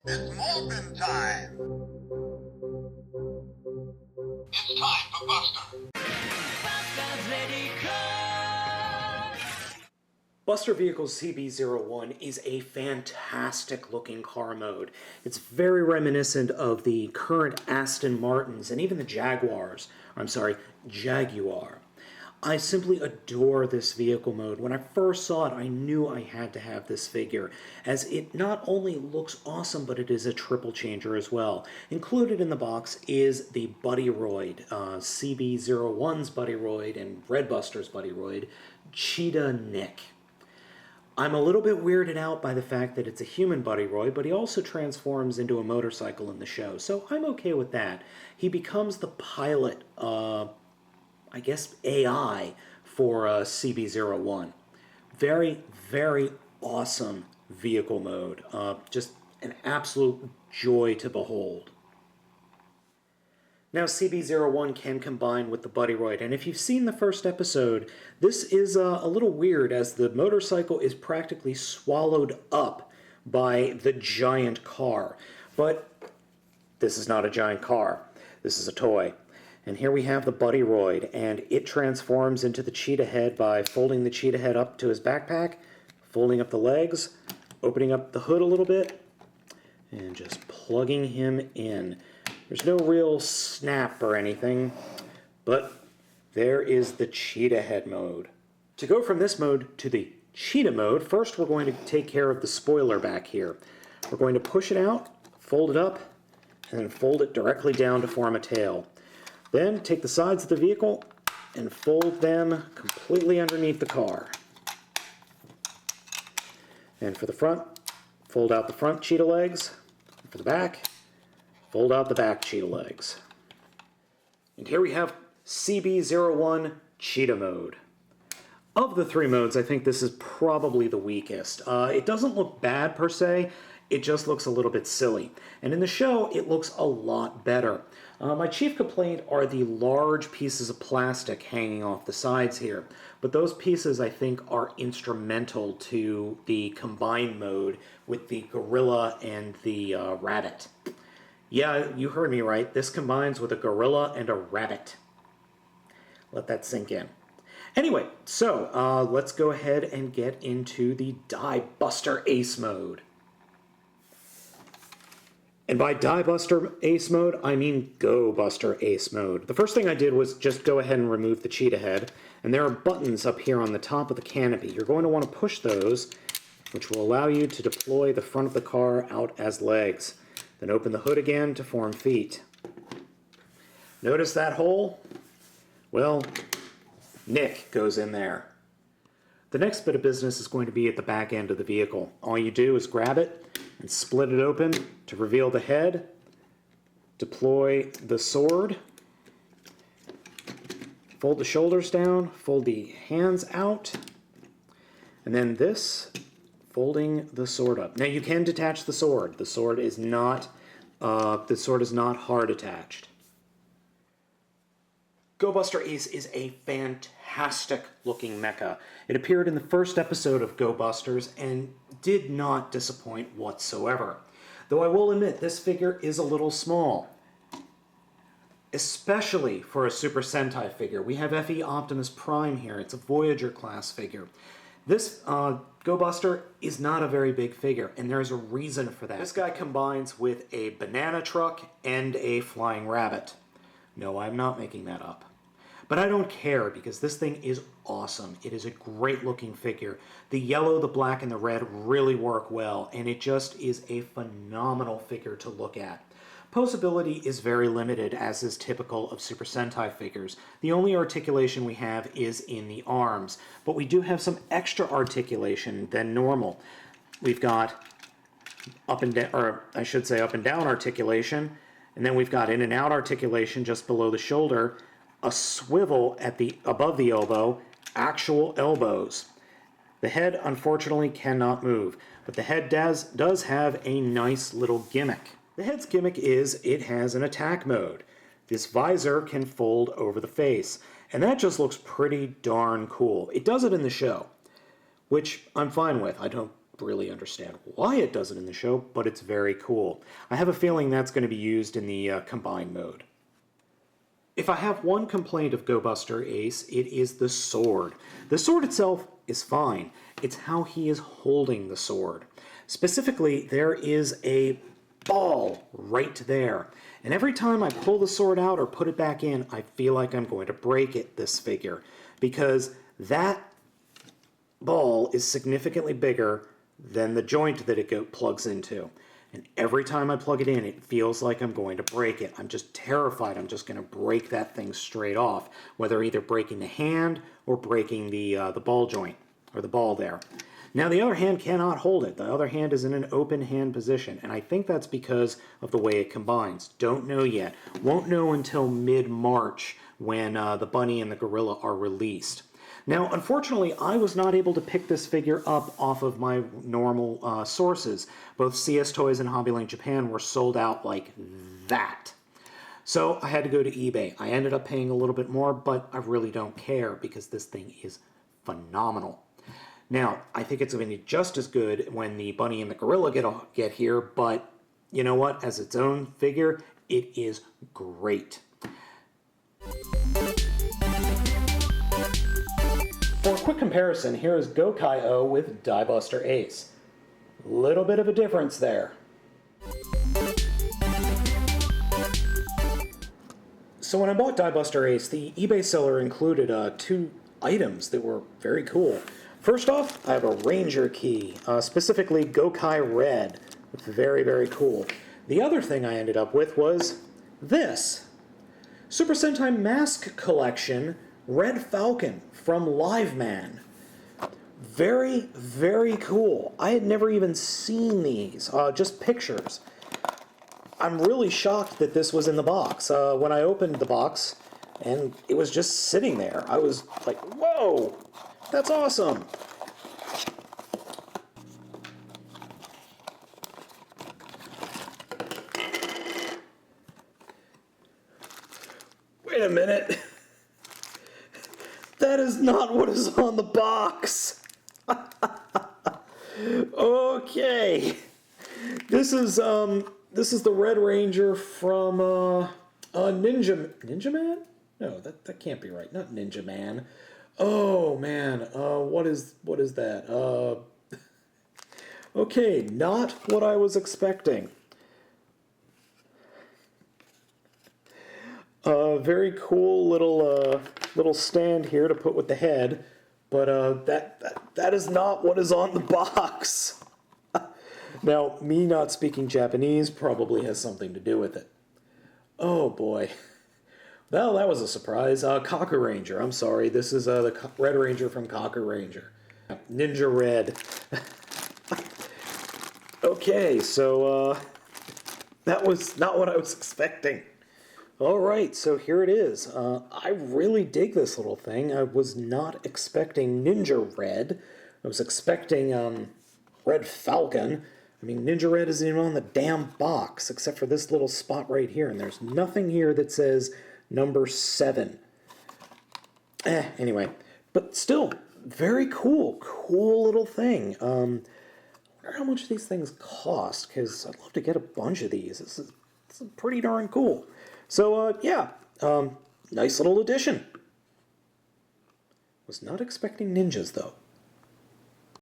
It's Morphin time! It's time for Buster! Buster Vehicles CB-01 is a fantastic looking car mode. It's very reminiscent of the current Aston Martins and even the Jaguar. I simply adore this vehicle mode. When I first saw it, I knew I had to have this figure, as it not only looks awesome, but it is a triple changer as well. Included in the box is the Buddy Roid, CB-01's Buddy Roid and Red Buster's Buddy Roid, Cheetah Nick. I'm a little bit weirded out by the fact that it's a human Buddy Roid, but he also transforms into a motorcycle in the show, so I'm okay with that. He becomes the pilot, I guess, AI for CB-01. Very, very awesome vehicle mode. Just an absolute joy to behold. Now, CB-01 can combine with the Buddy Roid, and if you've seen the first episode, this is a little weird, as the motorcycle is practically swallowed up by the giant car. But this is not a giant car. This is a toy. And here we have the Buddy Roid, and it transforms into the cheetah head by folding the cheetah head up to his backpack, folding up the legs, opening up the hood a little bit, and just plugging him in. There's no real snap or anything, but there is the cheetah head mode. To go from this mode to the cheetah mode, first we're going to take care of the spoiler back here. We're going to push it out, fold it up, and then fold it directly down to form a tail. Then take the sides of the vehicle and fold them completely underneath the car. And for the front, fold out the front cheetah legs. And for the back, fold out the back cheetah legs. And here we have CB-01 Cheetah Mode. Of the three modes, I think this is probably the weakest. It doesn't look bad per se, it just looks a little bit silly. And in the show, it looks a lot better. My chief complaint are the large pieces of plastic hanging off the sides here. But those pieces, I think, are instrumental to the combined mode with the gorilla and the rabbit. Yeah, you heard me right. This combines with a gorilla and a rabbit. Let that sink in. Anyway, so let's go ahead and get into the Die Buster Ace mode. And by Die Buster Ace mode, I mean Go-Buster Ace mode. The first thing I did was just go ahead and remove the cheetah head, and there are buttons up here on the top of the canopy. You're going to want to push those, which will allow you to deploy the front of the car out as legs. Then open the hood again to form feet. Notice that hole? Well, Nick goes in there. The next bit of business is going to be at the back end of the vehicle. All you do is grab it and split it open to reveal the head, deploy the sword, fold the shoulders down, fold the hands out, and then this, folding the sword up. Now you can detach the sword. The sword is not hard attached. Go-Buster Ace is a fantastic looking mecha. It appeared in the first episode of Go-Busters and did not disappoint whatsoever. Though I will admit, this figure is a little small. Especially for a Super Sentai figure. We have FE Optimus Prime here. It's a Voyager class figure. This Go-Buster is not a very big figure, and there's a reason for that. This guy combines with a banana truck and a flying rabbit. No, I'm not making that up. But I don't care, because this thing is awesome. It is a great looking figure. The yellow, the black, and the red really work well, and it just is a phenomenal figure to look at. Posability is very limited, as is typical of Super Sentai figures. The only articulation we have is in the arms, but we do have some extra articulation than normal. We've got up and down, or I should say up and down articulation, and then we've got in and out articulation just below the shoulder, a swivel at the above the elbow, actual elbows. The head, unfortunately, cannot move, but the head does have a nice little gimmick. The head's gimmick is it has an attack mode. This visor can fold over the face, and that just looks pretty darn cool. It does it in the show, which I'm fine with. I don't really understand why it does it in the show, but it's very cool. I have a feeling that's going to be used in the combined mode. If I have one complaint of Go-Buster Ace, it is the sword. The sword itself is fine. It's how he is holding the sword. Specifically, there is a ball right there. And every time I pull the sword out or put it back in, I feel like I'm going to break it, this figure. Because that ball is significantly bigger than the joint that it plugs into. And every time I plug it in, it feels like I'm going to break it. I'm just terrified I'm just going to break that thing straight off, whether either breaking the hand or breaking the ball joint, or the ball there. Now, the other hand cannot hold it. The other hand is in an open hand position, and I think that's because of the way it combines. Don't know yet. Won't know until mid-March when the bunny and the gorilla are released. Now, unfortunately, I was not able to pick this figure up off of my normal sources. Both CS Toys and Hobbyland Japan were sold out like that. So I had to go to eBay. I ended up paying a little bit more, but I really don't care because this thing is phenomenal. Now, I think it's going to be just as good when the bunny and the gorilla get here, but you know what? As its own figure, it is great. For a quick comparison, here is Go-BusterOh with Die-Buster Ace. Little bit of a difference there. So when I bought Die-Buster Ace, the eBay seller included 2 items that were very cool. First off, I have a Ranger key, specifically Go-Kai Red. It's very, very cool. The other thing I ended up with was this. Super Sentai Mask Collection Red Falcon from Liveman. Very, very cool. I had never even seen these, just pictures. I'm really shocked that this was in the box. When I opened the box, and it was just sitting there, I was like, whoa, that's awesome. Wait a minute. That is not what is on the box. Okay. This is the Red Ranger from Ninja Man? No, that can't be right. Not Ninja Man. Oh man. What is that? Okay, not what I was expecting. Very cool little stand here to put with the head, but that is not what is on the box. Now, me not speaking Japanese probably has something to do with it. Oh boy. Well, that was a surprise. Kaku Ranger. I'm sorry. This is the Red Ranger from Kaku Ranger. Ninja Red. Okay, so that was not what I was expecting. Alright, so here it is. I really dig this little thing. I was not expecting Ninja Red. I was expecting Red Falcon. I mean, Ninja Red isn't even on the damn box, except for this little spot right here, and there's nothing here that says number 7. Anyway, but still, very cool. Cool little thing. I wonder how much these things cost, because I'd love to get a bunch of these. This is pretty darn cool. So, yeah, nice little addition. Was not expecting ninjas, though.